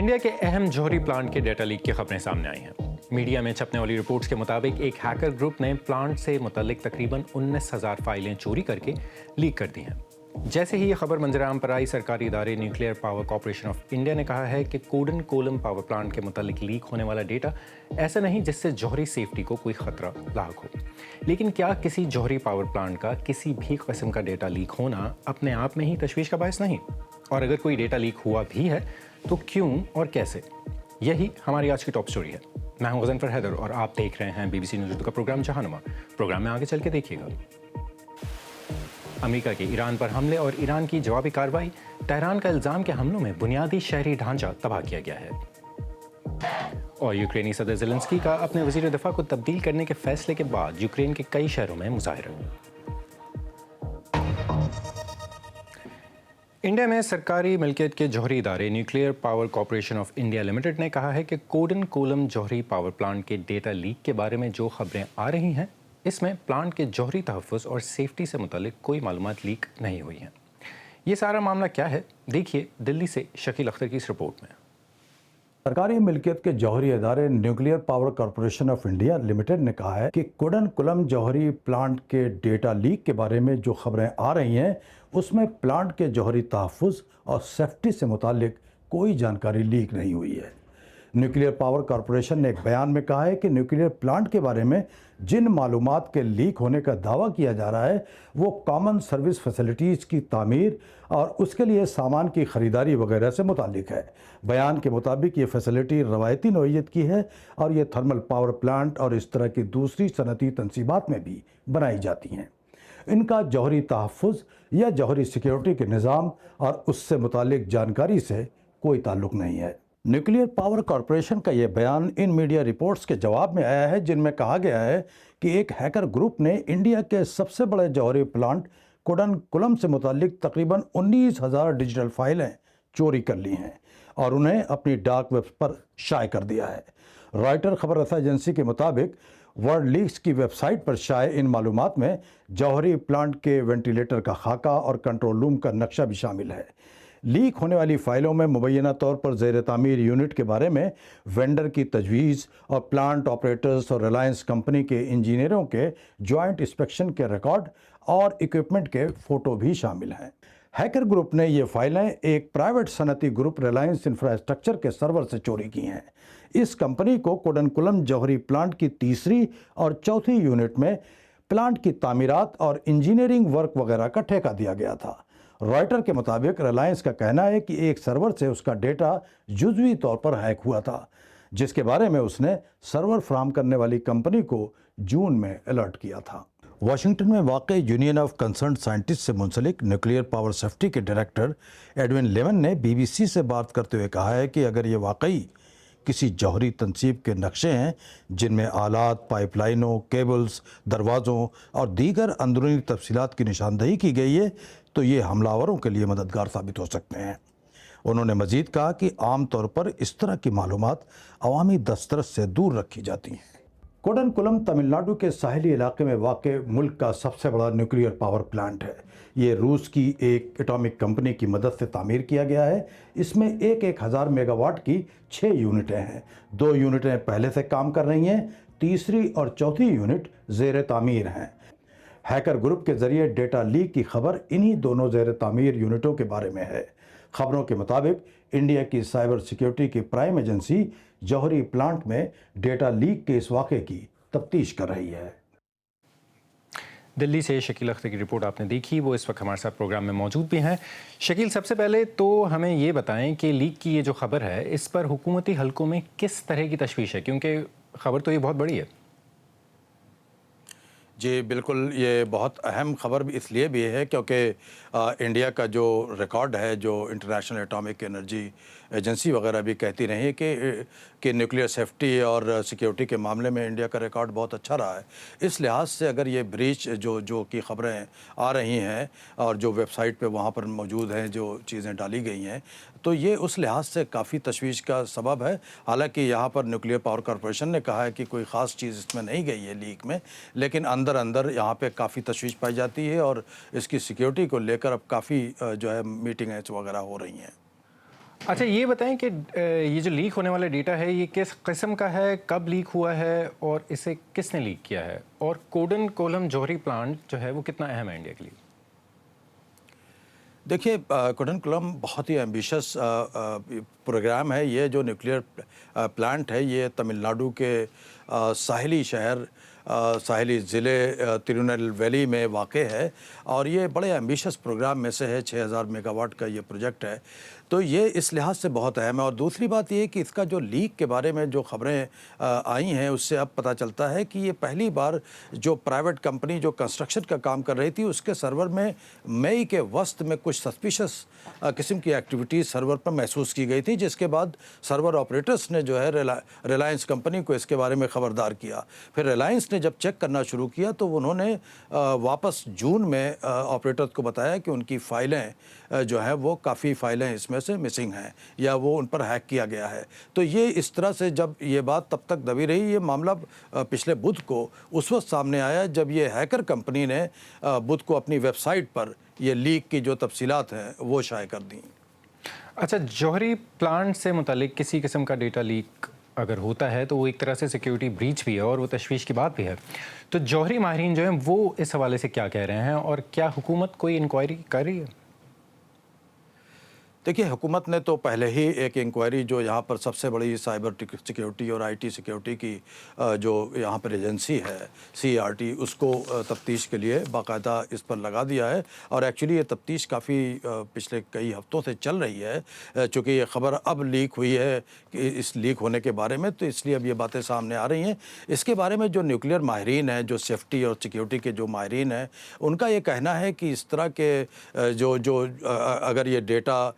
India के अहम जौहरी plant के डेटा लीक की खबरें सामने आई हैं। मीडिया में छपने वाली रिपोर्ट्स के मुताबिक एक हैकर ग्रुप ने प्लांट से मुतल्लिक तकरीबन 19,000 फाइलें चोरी करके लीक कर दी हैं। जैसे ही ये खबर मंजराम पर आई, सरकारी इदारे nuclear power corporation of India ने कहा है कि कोडन कोलम पावर प्लांट के मुतल्लिक लीक होने वाला डेटा ऐसा नहीं जिससे जौहरी सेफ्टी को कोई खतरा लाक हो। लेकिन क्या किसी जौहरी पावर प्लांट का किसी भी किस्म का डेटा लीक होना अपने आप में ही तशवीश का बायस नहीं? और अगर कोई डेटा लीक हुआ भी है तो क्यों और कैसे? यही हमारी आज की टॉप स्टोरी है। मैं हूं गजनफर हैदर और आप देख रहे हैं BBC न्यूज़ उर्दू का प्रोग्राम जहानुमा। प्रोग्राम में आगे चल के देखिएगा। अमेरिका के ईरान पर हमले और ईरान की जवाबी कार्रवाई, तेहरान का इल्जाम के हमलों में बुनियादी शहरी ढांचा तबाह किया गया है, और यूक्रेनी सदर ज़ेलेंस्की का अपने वज़ीर दिफा को तब्दील करने के फैसले के बाद यूक्रेन के कई शहरों में मुजाहिरा। इंडिया में सरकारी मिल्कियत के जौहरी इदारे nuclear power corporation of India limited ने कहा है कि कोडन कोलम जौहरी पावर प्लांट के डेटा लीक के बारे में जो खबरें आ रही हैं, इसमें प्लांट के जौहरी तहफ़्फ़ुज़ और सेफ्टी से मुतल्लिक कोई मालूमात लीक नहीं हुई हैं। ये सारा मामला क्या है, देखिए दिल्ली से शकील अख्तर की इस रिपोर्ट में। सरकारी मिल्कियत के जौहरी इदारे nuclear power corporation of India limited ने कहा है कि कोडन कुलम जौहरी प्लांट के डेटा लीक के बारे में जो खबरें आ रही हैं, उसमें प्लांट के जौहरी तहफ़्फ़ुज़ और सेफ्टी से मुतालिक कोई जानकारी लीक नहीं हुई है। न्यूक्लियर पावर कॉरपोरेशन ने एक बयान में कहा है कि न्यूक्लियर प्लांट के बारे में जिन मालूमात के लीक होने का दावा किया जा रहा है, वो कॉमन सर्विस फैसिलिटीज़ की तामीर और उसके लिए सामान की ख़रीदारी वगैरह से मुतालिक है। बयान के मुताबिक ये फैसिलिटी रवायती नौइयत की है और ये थर्मल पावर प्लांट और इस तरह की दूसरी सनती तनसीबात में भी बनाई जाती हैं। इनका जौहरी तहफ़्फ़ुज़ या जौहरी सिक्योरिटी के निज़ाम और उससे मुतालिक जानकारी से कोई ताल्लुक़ नहीं है। न्यूक्लियर पावर कॉरपोरेशन का यह बयान इन मीडिया रिपोर्ट्स के जवाब में आया है, जिनमें कहा गया है कि एक हैकर ग्रुप ने इंडिया के सबसे बड़े जौहरी प्लांट कोडन कुलम से मुतालिक तकरीबन 19,000 डिजिटल फाइलें चोरी कर ली हैं और उन्हें अपनी डार्क वेब पर शाये कर दिया है। रॉयटर खबर रसा एजेंसी के मुताबिक वर्ल्ड लीक्स की वेबसाइट पर शाये इन मालूमात में जौहरी प्लांट के वेंटिलेटर का खाका और कंट्रोल रूम का नक्शा भी शामिल है। लीक होने वाली फ़ाइलों में मुबैना तौर पर ज़ेर तामीर यूनिट के बारे में वेंडर की तजवीज़ और प्लांट ऑपरेटर्स और रिलायंस कंपनी के इंजीनियरों के जॉइंट इंस्पेक्शन के रिकॉर्ड और इक्विपमेंट के फ़ोटो भी शामिल हैं। हैकर ग्रुप ने ये फ़ाइलें एक प्राइवेट सनती ग्रुप रिलायंस इंफ्रास्ट्रक्चर के सर्वर से चोरी की हैं। इस कंपनी को कोडन कुलम जौहरी प्लांट की तीसरी और चौथी यूनिट में प्लांट की तामीरात और इंजीनियरिंग वर्क वगैरह का ठेका दिया गया था। रॉयटर के मुताबिक रिलायंस का कहना है कि एक सर्वर से उसका डेटा जुज़वी तौर पर हैक हुआ था, जिसके बारे में उसने सर्वर फराहम करने वाली कंपनी को जून में अलर्ट किया था। वाशिंगटन में वाक़ यूनियन ऑफ कंसर्न साइंटिस्ट से मुंसलिक न्यूक्लियर पावर सेफ्टी के डायरेक्टर एडविन लेमन ने BBC से बात करते हुए कहा है कि अगर ये वाकई किसी जौहरी तनसीब के नक्शे हैं जिनमें आलात, पाइपलाइनों, केबल्स, दरवाज़ों और दीगर अंदरूनी तफसीलात की निशानदही की गई है, तो ये हमलावरों के लिए मददगार साबित हो सकते हैं। उन्होंने मज़ीद कहा कि आम तौर पर इस तरह की मालूमात अवामी दस्तरस से दूर रखी जाती हैं। कोडन कुलम तमिलनाडु के साहिली इलाके में वाक़ मुल्क का सबसे बड़ा न्यूक्लियर पावर प्लांट है। ये रूस की एक एटॉमिक कंपनी की मदद से तामीर किया गया है। इसमें एक 1000 मेगावाट की 6 यूनिटें हैं। 2 यूनिटें पहले से काम कर रही हैं, तीसरी और चौथी यूनिट ज़ेर तामीर हैं। हैकर ग्रुप के ज़रिए डेटा लीक की खबर इन्हीं दोनों ज़ेर तामीर यूनिटों के बारे में है। खबरों के मुताबिक इंडिया की साइबर सिक्योरिटी की प्राइम एजेंसी जौहरी प्लांट में डेटा लीक के इस वाक़े की तफ्तीश कर रही है। दिल्ली से शकील अख्तर की रिपोर्ट आपने देखी, वो इस वक्त हमारे साथ प्रोग्राम में मौजूद भी हैं। शकील, सबसे पहले तो हमें ये बताएं कि लीक की ये जो खबर है, इस पर हुकूमती हलकों में किस तरह की तशवीश है, क्योंकि खबर तो ये बहुत बड़ी है। जी बिल्कुल, ये बहुत अहम खबर भी इसलिए भी है क्योंकि इंडिया का जो रिकॉर्ड है, जो इंटरनेशनल एटॉमिक एनर्जी एजेंसी वगैरह भी कहती रही है कि न्यूक्लियर सेफ्टी और सिक्योरिटी के मामले में इंडिया का रिकॉर्ड बहुत अच्छा रहा है। इस लिहाज से अगर ये ब्रीच जो की ख़बरें आ रही हैं और जो वेबसाइट पे वहाँ पर मौजूद हैं, जो चीज़ें डाली गई हैं, तो ये उस लिहाज से काफ़ी तशवीश का सबब है। हालांकि यहाँ पर न्यूक्लियर पावर कॉरपोरेशन ने कहा है कि कोई ख़ास चीज़ इसमें नहीं गई है लीक में, लेकिन अंदर अंदर यहाँ पे काफ़ी तशवीश पाई जाती है और इसकी सिक्योरिटी को लेकर अब काफ़ी जो है मीटिंग्स वगैरह हो रही हैं। اچھا یہ بتائیں کہ یہ جو لیک ہونے والا ڈیٹا ہے یہ کس قسم کا ہے, کب لیک ہوا ہے اور اسے کس نے لیک کیا ہے, اور کوڈن کولم جوہری پلانٹ جو ہے وہ کتنا اہم ہے انڈیا کے لیے؟ دیکھیے کوڈن کولم بہت ہی ایمبیشس پروگرام ہے. یہ جو نیوکلیئر پلانٹ ہے یہ تمل ناڈو کے ساحلی شہر ساحلی ضلع ترونیل ویلی میں واقع ہے, اور یہ بڑے ایمبیشس پروگرام میں سے ہے. 6000 میگا واٹ کا یہ پروجیکٹ ہے, تو یہ اس لحاظ سے بہت اہم ہے. اور دوسری بات یہ کہ اس کا جو لیک کے بارے میں جو خبریں آئی ہیں اس سے اب پتہ چلتا ہے کہ یہ پہلی بار جو پرائیویٹ کمپنی جو کنسٹرکشن کا کام کر رہی تھی اس کے سرور میں مئی کے وسط میں کچھ سسپیشس قسم کی ایکٹیویٹیز سرور پر محسوس کی گئی تھی, جس کے بعد سرور آپریٹرس نے جو ہے ریلائنس کمپنی کو اس کے بارے میں خبردار کیا. پھر ریلائنس نے جب چیک کرنا شروع کیا تو انہوں نے واپس جون میں آپریٹرز کو بتایا کہ ان کی فائلیں جو ہیں وہ کافی فائلیں اس میں سے مسنگ ہیں یا وہ ان پر ہیک کیا گیا ہے. تو یہ اس طرح سے جب یہ بات تب تک دبی رہی, یہ معاملہ پچھلے بدھ کو اس وقت سامنے آیا جب یہ ہیکر کمپنی نے بدھ کو اپنی ویب سائٹ پر یہ لیک کی جو تفصیلات ہیں وہ شائع کر دیں. اچھا, جوہری پلانٹ سے متعلق کسی قسم کا ڈیٹا لیک اگر ہوتا ہے تو وہ ایک طرح سے سیکیورٹی بریچ بھی ہے اور وہ تشویش کی بات بھی ہے. تو جوہری ماہرین جو ہیں وہ اس حوالے سے کیا کہہ رہے ہیں, اور کیا حکومت کوئی انکوائری کر رہی ہے؟ دیکھیے حکومت نے تو پہلے ہی ایک انکوائری جو یہاں پر سب سے بڑی سائبر سیکیورٹی اور آئی ٹی سیکیورٹی کی جو یہاں پر ایجنسی ہے CERT, اس کو تفتیش کے لیے باقاعدہ اس پر لگا دیا ہے. اور ایکچولی یہ تفتیش کافی پچھلے کئی ہفتوں سے چل رہی ہے, چونکہ یہ خبر اب لیک ہوئی ہے کہ اس لیک ہونے کے بارے میں, تو اس لیے اب یہ باتیں سامنے آ رہی ہیں. اس کے بارے میں جو نیوکلیئر ماہرین ہیں, جو سیفٹی اور سیکیورٹی کے جو ماہرین ہیں, ان کا یہ کہنا ہے کہ اس طرح کے جو اگر یہ ڈیٹا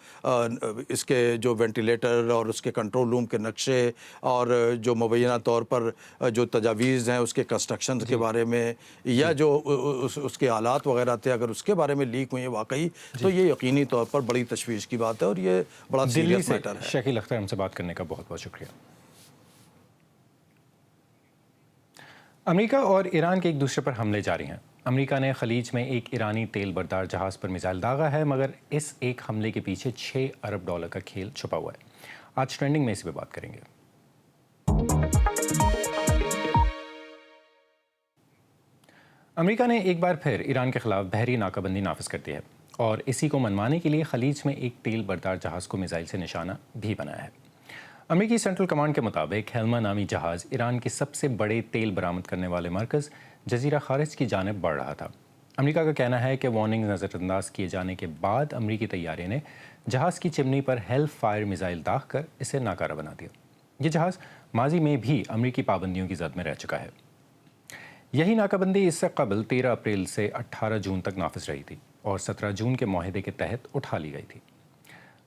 اس کے جو وینٹیلیٹر اور اس کے کنٹرول روم کے نقشے اور جو مبینہ طور پر جو تجاویز ہیں اس کے کنسٹرکشن کے بارے میں یا جو اس کے آلات وغیرہ تھے, اگر اس کے بارے میں لیک ہوئی ہیں واقعی, تو یہ یقینی طور پر بڑی تشویش کی بات ہے اور یہ بڑا سیریس میٹر ہے. شکیل اختر ہم سے بات کرنے کا بہت بہت شکریہ. امریکہ اور ایران کے ایک دوسرے پر حملے جاری ہیں. امریکہ نے خلیج میں ایک ایرانی تیل بردار جہاز پر میزائل داغا ہے, مگر اس ایک حملے کے پیچھے $6 ارب کا کھیل چھپا ہوا ہے. آج ٹرینڈنگ میں اس پہ بات کریں گے. امریکہ نے ایک بار پھر ایران کے خلاف بحری ناکہ بندی نافذ کر دی ہے اور اسی کو منوانے کے لیے خلیج میں ایک تیل بردار جہاز کو میزائل سے نشانہ بھی بنایا ہے. امریکی سینٹرل کمانڈ کے مطابق ہیلما نامی جہاز ایران کے سب سے بڑے تیل برآمد کرنے والے مرکز جزیرہ خارج کی جانب بڑھ رہا تھا. امریکہ کا کہنا ہے کہ وارننگ نظر انداز کیے جانے کے بعد امریکی طیارے نے جہاز کی چمنی پر ہیل فائر میزائل داغ کر اسے ناکارہ بنا دیا. یہ جہاز ماضی میں بھی امریکی پابندیوں کی زد میں رہ چکا ہے. یہی ناکہ بندی اس سے قبل 13 اپریل سے 18 جون تک نافذ رہی تھی اور 17 جون کے معاہدے کے تحت اٹھا لی گئی تھی.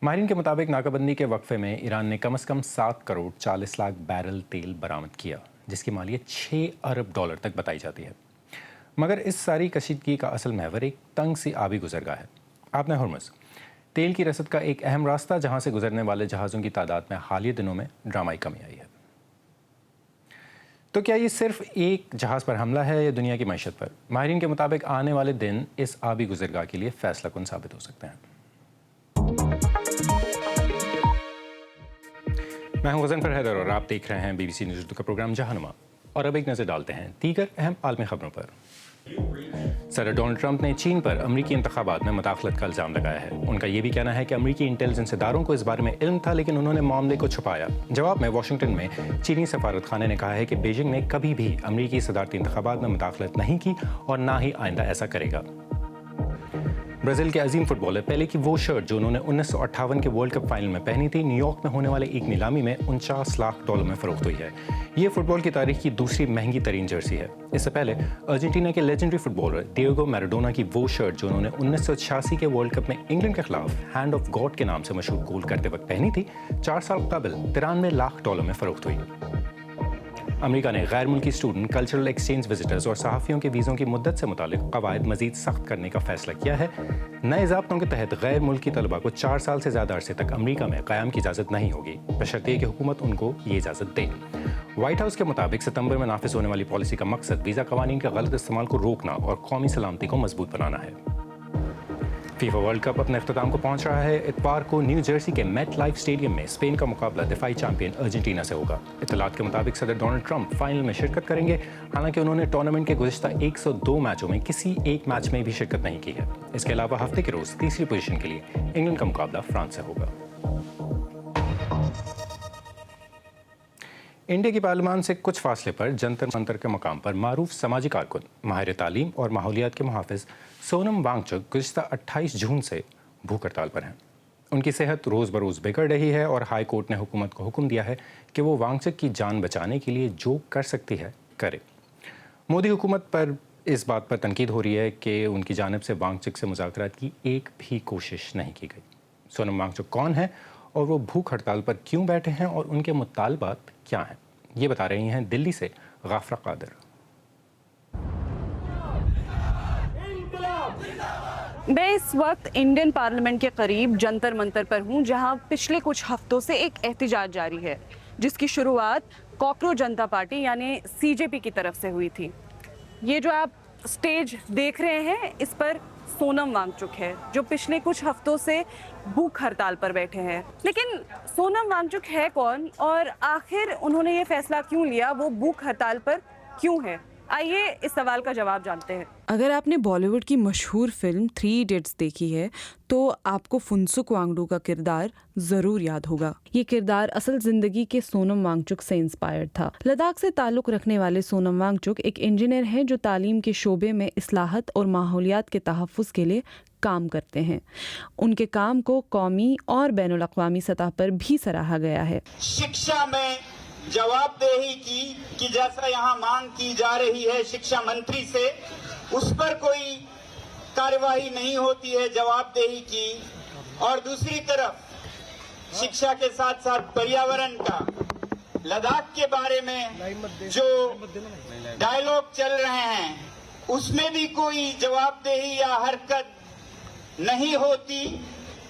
ماہرین کے مطابق ناکہ بندی کے وقفے میں ایران نے کم از کم 7 کروڑ 40 لاکھ بیرل تیل برآمد کیا, جس کی مالیت $6 ارب تک بتائی جاتی ہے. مگر اس ساری کشیدگی کا اصل محور ایک تنگ سی آبی گزرگاہ ہے. آپ نے ہرمز, تیل کی رسد کا ایک اہم راستہ جہاں سے گزرنے والے جہازوں کی تعداد میں حالیہ دنوں میں ڈرامائی کمی آئی ہے. تو کیا یہ صرف ایک جہاز پر حملہ ہے یا دنیا کی معیشت پر؟ ماہرین کے مطابق آنے والے دن اس آبی گزرگاہ کے لیے فیصلہ کن ثابت ہو سکتے ہیں. میں ہوں غضنفر حیدر اور آپ دیکھ رہے ہیں BBC نیوز اردو کا پروگرام جہانما. اور اب ایک نظر ڈالتے ہیں دیگر اہم عالمی خبروں پر. صدر ڈونلڈ ٹرمپ نے چین پر امریکی انتخابات میں مداخلت کا الزام لگایا ہے. ان کا یہ بھی کہنا ہے کہ امریکی انٹیلیجنس اداروں کو اس بارے میں علم تھا لیکن انہوں نے معاملے کو چھپایا. جواب میں واشنگٹن میں چینی سفارت خانے نے کہا ہے کہ بیجنگ نے کبھی بھی امریکی صدارتی انتخابات میں مداخلت نہیں کی اور نہ ہی آئندہ ایسا کرے گا. برازیل کے عظیم فٹ بالر پیلے کی وہ شرٹ جو انہوں نے 1958 کے ورلڈ کپ فائنل میں پہنی تھی, نیو یارک میں ہونے والے ایک نیلامی میں $49 لاکھ میں فروخت ہوئی ہے. یہ فٹ بال کی تاریخ کی دوسری مہنگی ترین جرسی ہے. اس سے پہلے ارجنٹینا کے لیجنڈری فٹ بالر ڈیگو میراڈونا کی وہ شرٹ جو انہوں نے 1986 کے ورلڈ کپ میں انگلینڈ کے خلاف ہینڈ آف گاڈ کے نام سے مشہور گول کرتے وقت پہنی تھی, 4 سال قبل $93 لاکھ میں فروخت ہوئی. امریکہ نے غیر ملکی اسٹوڈنٹ کلچرل ایکسچینج وزٹرز اور صحافیوں کے ویزوں کی مدت سے متعلق قواعد مزید سخت کرنے کا فیصلہ کیا ہے. نئے ضابطوں کے تحت غیر ملکی طلباء کو 4 سال سے زیادہ عرصے تک امریکہ میں قیام کی اجازت نہیں ہوگی, بشرطیہ کہ حکومت ان کو یہ اجازت دے. وائٹ ہاؤس کے مطابق ستمبر میں نافذ ہونے والی پالیسی کا مقصد ویزا قوانین کے غلط استعمال کو روکنا اور قومی سلامتی کو مضبوط بنانا ہے. फीफा वर्ल्ड कप अपने अख्ताम को पहुंच रहा है। इतवार को न्यू जर्सी के मेट लाइफ स्टेडियम में स्पेन का मुकाबला दिफाई चैंपियन अर्जेंटीना से होगा। इत्तलात के मुताबिक सदर डोनाल्ड ट्रंप फाइनल में शिरकत करेंगे। हालांकि उन्होंने टूर्नामेंट के गुज़िश्ता 102 मैचों में किसी एक मैच में भी शिरकत नहीं की है। इसके अलावा हफ्ते के रोज़ तीसरी पोजीशन के लिए इंग्लैंड का मुकाबला फ्रांस से होगा। इंडिया की पार्लियामान से कुछ फासले पर जंतर मंतर के मकाम पर मारूफ समाजी कारकुन, माहिर तालीम और माहौलियात के मुहाफिज सोनम वांगचुक गुज़िश्ता 28 जून से भूख हड़ताल पर हैं। उनकी सेहत रोज़ बरोज़ बिगड़ रही है और हाई कोर्ट ने हुकूमत को हुक्म दिया है कि वो वांगचुक की जान बचाने के लिए जो कर सकती है करे। मोदी हुकूमत पर इस बात पर तनकीद हो रही है कि उनकी जानिब से वांगचुक से मुज़ाकरात की एक भी कोशिश नहीं की गई। सोनम वांगचुक कौन है और वो भूख हड़ताल पर क्यों बैठे हैं और उनके मुतालबात क्या हैं, ये बता रही हैं दिल्ली से गाफरा कादर। मैं इस वक्त इंडियन पार्लियामेंट के करीब जंतर मंतर पर हूं, जहां पिछले कुछ हफ्तों से एक एहतजाज जारी है, जिसकी शुरुआत कॉकरोच जनता पार्टी यानी सीजेपी की तरफ से हुई थी। ये जो आप स्टेज देख रहे हैं, इस पर सोनम वांगचुक है, जो पिछले कुछ हफ्तों से भूख हड़ताल पर बैठे हैं। लेकिन सोनम वांगचुक है कौन और आखिर उन्होंने ये फैसला क्यों लिया, वो भूख हड़ताल पर क्यों है? आइए इस सवाल का जवाब जानते हैं। अगर आपने बॉलीवुड की मशहूर फिल्म 3 इडियट्स देखी है तो आपको फुनसुक वांगडू का किरदार ज़रूर याद होगा। ये किरदार असल ज़िंदगी के सोनम वांगचुक से इंस्पायर्ड था। लद्दाख से ताल्लुक़ रखने वाले सोनम वांगचुक एक इंजीनियर हैं जो तालीम के शोबे में इस्लाहत और माहौलियात के तहफ़्फ़ुज़ के लिए काम करते हैं। उनके काम को कौमी और बैनुल अक़वामी सतह पर भी सराहा गया है। शिक्षा में जवाबदेही की कि जैसा यहाँ मांग की जा रही है शिक्षा मंत्री से, उस पर कोई कार्यवाही नहीं होती है जवाबदेही की। और दूसरी तरफ शिक्षा के साथ साथ पर्यावरण का, लद्दाख के बारे में जो डायलॉग चल रहे हैं उसमें भी कोई जवाबदेही या हरकत नहीं होती।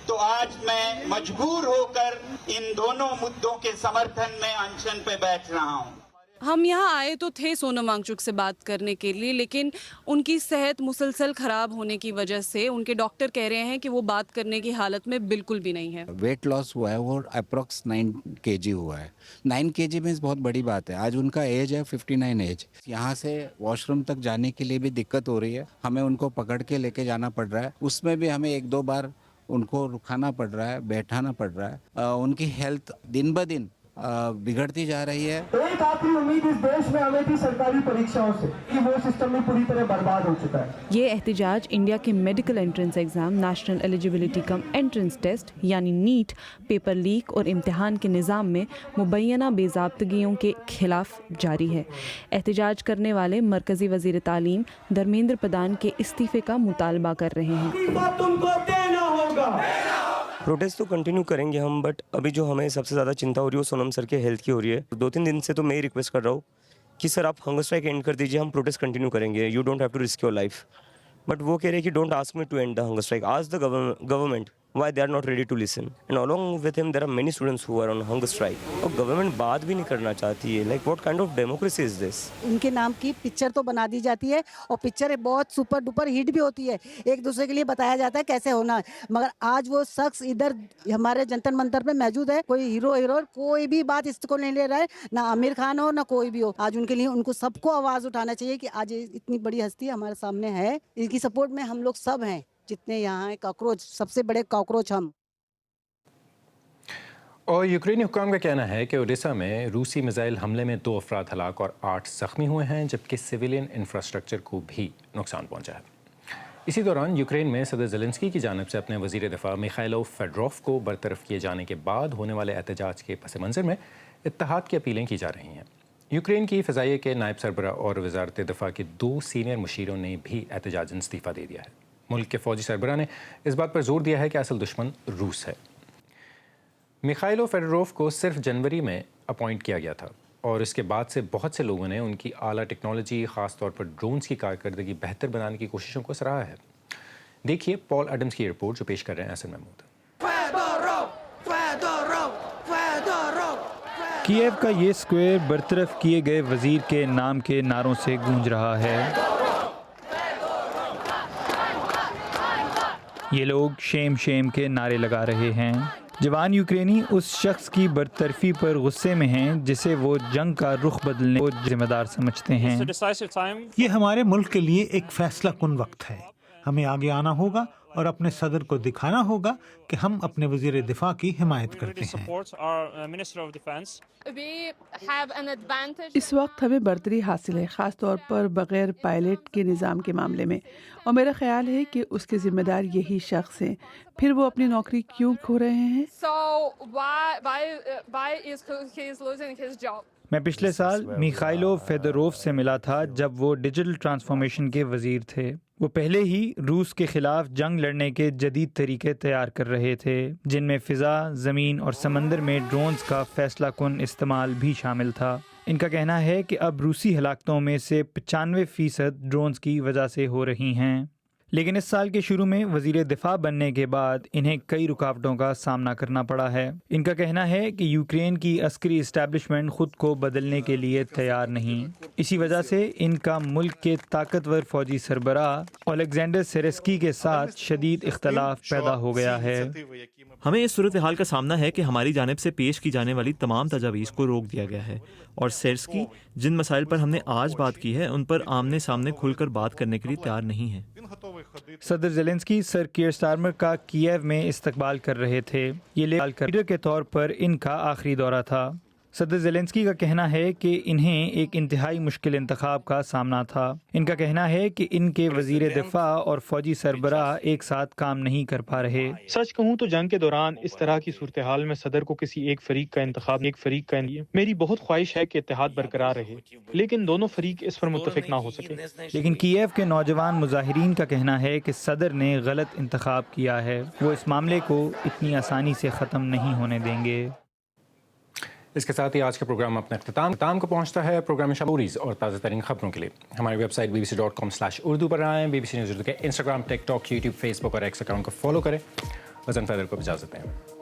तो आज मैं मजबूर होकर इन दोनों मुद्दों के समर्थन में अनशन पे बैठ रहा हूँ। हम यहाँ आए तो थे सोनम वांगचुक से बात करने के लिए, लेकिन उनकी सेहत मुसलसल ख़राब होने की वजह से उनके डॉक्टर कह रहे हैं कि वो बात करने की हालत में बिल्कुल भी नहीं है। वेट लॉस हुआ है, वो अप्रॉक्स 9 kg हुआ है। 9 kg में बहुत बड़ी बात है। आज उनका एज है 59 एज। यहाँ से वॉशरूम तक जाने के लिए भी दिक्कत हो रही है, हमें उनको पकड़ के लेके जाना पड़ रहा है। उसमें भी हमें 1-2 बार उनको रुकाना पड़ रहा है, बैठाना पड़ रहा है। उनकी हेल्थ दिन ब दिन बिगड़ती जा रही है। एक आखिरी उम्मीद इस देश में हमें थी सरकारी परीक्षाओं से, कि वो सिस्टम में पूरी तरह बर्बाद हो चुका है। ये एहतजाज इंडिया के medical entrance exam, national eligibility cum entrance test यानी नीट, पेपर लीक और इम्तिहान के निज़ाम में मुबैना बेज़ाब्तगियों के खिलाफ जारी है। एहतजाज करने वाले मरकज़ी वज़ीर तालीम धर्मेंद्र प्रधान के इस्तीफ़े का मुतालबा कर रहे हैं। तुमको देना होगा। प्रोटेस्ट तो कंटिन्यू करेंगे हम, बट अभी जो हमें सबसे ज़्यादा चिंता हो रही है वो सोनम सर के हेल्थ की हो रही है। 2-3 दिन से तो मैं ही रिक्वेस्ट कर रहा हूँ कि सर आप हंगर स्ट्राइक एंड कर दीजिए, हम प्रोटेस्ट कंटिन्यू करेंगे, you don't have to risk your life. But वो कह रहे हैं कि don't ask me to end the hunger strike, ask the government why they are not ready to listen, and along with him there are many students who are on hunger strike। और government बात भी नहीं करना चाहती है। like what kind of democracy is this? उनके नाम की पिक्चर तो बना दी जाती है और पिक्चर बहुत सुपर डुपर हिट भी होती है, एक दूसरे के लिए बताया जाता है कैसे होना है। मगर आज वो शख्स इधर हमारे जंतर मंतर पे मौजूद है, कोई हीरो कोई भी बात इसको नहीं ले रहा है, ना आमिर खान हो ना कोई भी हो। आज उनके लिए उनको सबको आवाज़ उठाना चाहिए कि आज इतनी बड़ी हस्ती हमारे सामने है, इनकी सपोर्ट में हम लोग सब हैं, जितने यहाँ हैं। कॉकरोच सबसे बड़े कॉकरोच हम। और यूक्रेनी हुक्काम का कहना है कि ओडिशा में रूसी मिसाइल हमले में 2 अफराद हलाक और 8 ज़ख्मी हुए हैं, जबकि सिविलियन इंफ्रास्ट्रक्चर को भी नुकसान पहुंचा है। इसी दौरान यूक्रेन में सदर ज़ेलेंस्की की जानिब से अपने वज़ीर दिफ़ा मिखाइलो फेडरोफ को बरतरफ किए जाने के बाद होने वाले एहतजाज के पस मंज़र में इत्तेहाद की अपीलें की जा रही हैं। यूक्रेन की फ़िज़ाइया के नायब सरबराह और वज़ारत दिफ़ा के 2 सीनियर मुशीरों ने भी एहतजाजन इस्तीफ़ा दे दिया है। मुल्क के फ़ौजी सरबराह ने इस बात पर जोर दिया है कि असल दुश्मन रूस है। मिखाइलो फेडरोफ को सिर्फ जनवरी में अपॉइंट किया गया था और इसके बाद से बहुत से लोगों ने उनकी आला टेक्नोलॉजी, ख़ास तौर पर ड्रोन्स की कारकर्दगी बेहतर बनाने की कोशिशों को सराहा है। देखिए पॉल एडम्स की रिपोर्ट जो पेश कर रहे हैं एहसन महमूद। कीव का ये स्क्वायर बरतरफ किए गए वजीर के नाम के नारों से गूंज रहा है। یہ لوگ شیم شیم کے نعرے لگا رہے ہیں۔ جوان یوکرینی اس شخص کی برطرفی پر غصے میں ہیں جسے وہ جنگ کا رخ بدلنے کو ذمہ دار سمجھتے ہیں۔ یہ ہمارے ملک کے لیے ایک فیصلہ کن وقت ہے۔ ہمیں آگے آنا ہوگا اور اپنے صدر کو دکھانا ہوگا کہ ہم اپنے وزیر دفاع کی حمایت کرتے ہیں۔ اس وقت ہمیں برتری حاصل ہے، خاص طور پر بغیر پائلٹ کے نظام کے معاملے میں، اور میرا خیال ہے کہ اس کے ذمہ دار یہی شخص ہیں۔ پھر وہ اپنی نوکری کیوں کھو رہے ہیں؟ میں پچھلے سال میخائیلو فیدوروف سے ملا تھا جب وہ ڈیجیٹل ٹرانسفارمیشن کے وزیر تھے۔ وہ پہلے ہی روس کے خلاف جنگ لڑنے کے جدید طریقے تیار کر رہے تھے، جن میں فضا، زمین اور سمندر میں ڈرونز کا فیصلہ کن استعمال بھی شامل تھا۔ ان کا کہنا ہے کہ اب روسی ہلاکتوں میں سے 95% ڈرونز کی وجہ سے ہو رہی ہیں۔ لیکن اس سال کے شروع میں وزیر دفاع بننے کے بعد انہیں کئی رکاوٹوں کا سامنا کرنا پڑا ہے۔ ان کا کہنا ہے کہ یوکرین کی عسکری اسٹیبلشمنٹ خود کو بدلنے کے لیے تیار نہیں۔ اسی وجہ سے ان کا ملک کے طاقتور فوجی سربراہ الیگزینڈر سیرسکی کے ساتھ شدید اختلاف پیدا ہو گیا ہے۔ ہمیں اس صورتحال کا سامنا ہے کہ ہماری جانب سے پیش کی جانے والی تمام تجاویز کو روک دیا گیا ہے، اور سیرسکی جن مسائل پر ہم نے آج بات کی ہے ان پر آمنے سامنے کھل کر بات کرنے کے لیے تیار نہیں ہیں۔ صدر زیلنسکی سر کیئر سٹارمر کا کییو میں استقبال کر رہے تھے۔ یہ لیڈر کے طور پر ان کا آخری دورہ تھا۔ صدر زیلنسکی کا کہنا ہے کہ انہیں ایک انتہائی مشکل انتخاب کا سامنا تھا۔ ان کا کہنا ہے کہ ان کے وزیر دفاع اور فوجی سربراہ ایک ساتھ کام نہیں کر پا رہے۔ سچ کہوں تو جنگ کے دوران اس طرح کی صورتحال میں صدر کو کسی ایک فریق کا انتخاب میری بہت خواہش ہے کہ اتحاد برقرار رہے، لیکن دونوں فریق اس پر متفق نہ ہو سکے۔ لیکن کییو کے نوجوان مظاہرین کا کہنا ہے کہ صدر نے غلط انتخاب کیا ہے۔ وہ اس معاملے کو اتنی آسانی سے ختم نہیں ہونے دیں گے۔ اس کے ساتھ ہی آج کا پروگرام اپنے اختتام کو پہنچتا ہے۔ پروگرام اسٹوریز اور تازہ ترین خبروں کے لیے ہماری ویب سائٹ bbc.com/urdu پر آئیں۔ BBC نیوز اردو کے انسٹاگرام، ٹک ٹاک، یوٹیوب، فیس بک اور ایکس اکاؤنٹ کو فالو کریں۔ وزن فیدر کو اجازت دیں۔